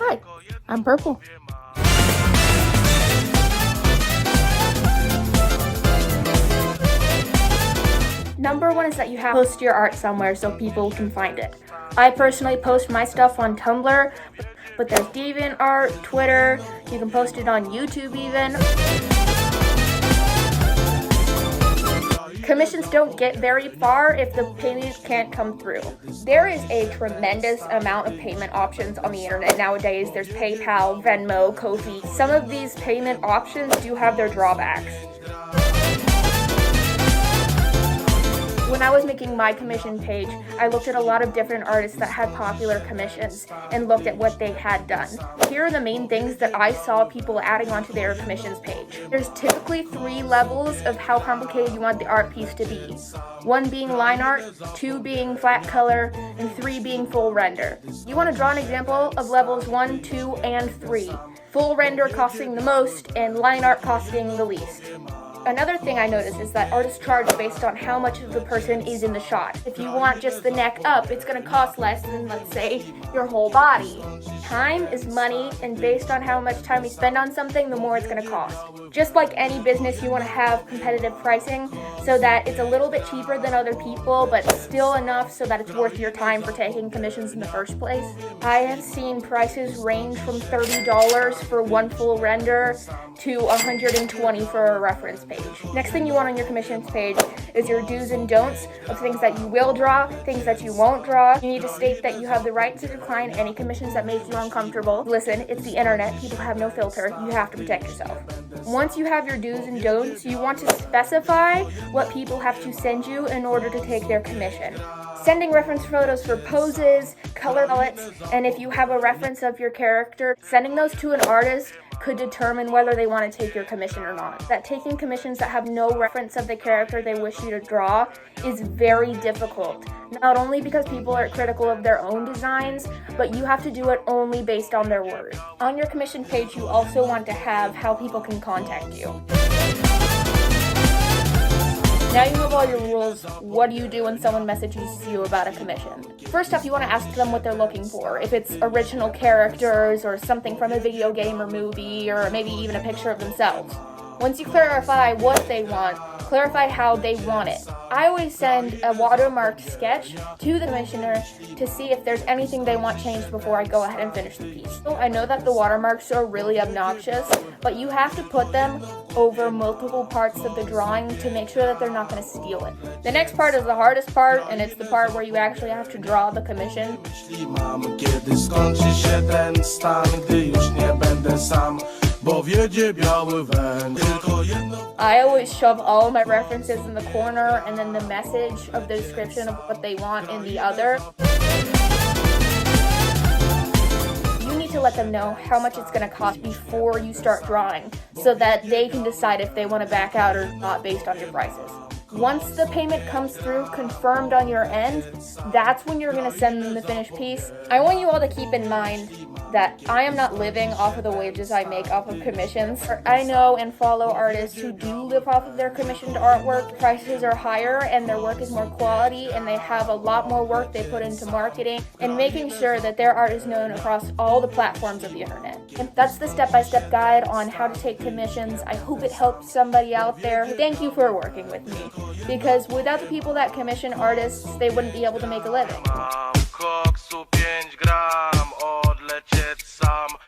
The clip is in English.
Hi, I'm Purple. Number one is that you have to post your art somewhere so people can find it. I personally post my stuff on Tumblr, but there's DeviantArt, Twitter, you can post it on YouTube even. Commissions don't get very far if the payment can't come through. There is a tremendous amount of payment options on the internet nowadays. There's PayPal, Venmo, Ko-fi. Some of these payment options do have their drawbacks. When I was making my commission page, I looked at a lot of different artists that had popular commissions and looked at what they had done. Here are the main things that I saw people adding onto their commissions page. There's typically 3 levels of how complicated you want the art piece to be. 1 being line art, 2 being flat color, and 3 being full render. You want to draw an example of levels 1, 2, and 3. Full render costing the most and line art costing the least. Another thing I noticed is that artists charge based on how much of the person is in the shot. If you want just the neck up, it's going to cost less than, let's say, your whole body. Time is money, and based on how much time you spend on something, the more it's going to cost. Just like any business, you want to have competitive pricing so that it's a little bit cheaper than other people, but still enough so that it's worth your time for taking commissions in the first place. I have seen prices range from $30 for 1 full render to $120 for a reference page. Next thing you want on your commissions page is your do's and don'ts of things that you will draw, things that you won't draw. You need to state that you have the right to decline any commissions that make you uncomfortable. Listen, it's the internet. People have no filter. You have to protect yourself. Once you have your do's and don'ts, you want to specify what people have to send you in order to take their commission. Sending reference photos for poses, color palettes, and if you have a reference of your character, sending those to an artist could determine whether they want to take your commission or not. That taking commissions that have no reference of the character they wish you to draw is very difficult. Not only because people are critical of their own designs, but you have to do it only based on their word. On your commission page, you also want to have how people can contact you. Now you have all your rules. What do you do when someone messages you about a commission? First off, you want to ask them what they're looking for. If it's original characters or something from a video game or movie, or maybe even a picture of themselves. Once you clarify what they want, clarify how they want it. I always send a watermarked sketch to the commissioner to see if there's anything they want changed before I go ahead and finish the piece. So I know that the watermarks are really obnoxious, but you have to put them over multiple parts of the drawing to make sure that they're not going to steal it. The next part is the hardest part, and it's the part where you actually have to draw the commission. I always shove all my references in the corner and then the message of the description of what they want in the other. You need to let them know how much it's going to cost before you start drawing so that they can decide if they want to back out or not based on your prices. Once the payment comes through confirmed on your end, that's when you're going to send them the finished piece. I want you all to keep in mind that I am not living off of the wages I make off of commissions. I know and follow artists who do live off of their commissioned artwork. Prices are higher and their work is more quality, and they have a lot more work they put into marketing and making sure that their art is known across all the platforms of the internet. And that's the step-by-step guide on how to take commissions. I hope it helps somebody out there. Thank you for working with me, because without the people that commission artists, they wouldn't be able to make a living.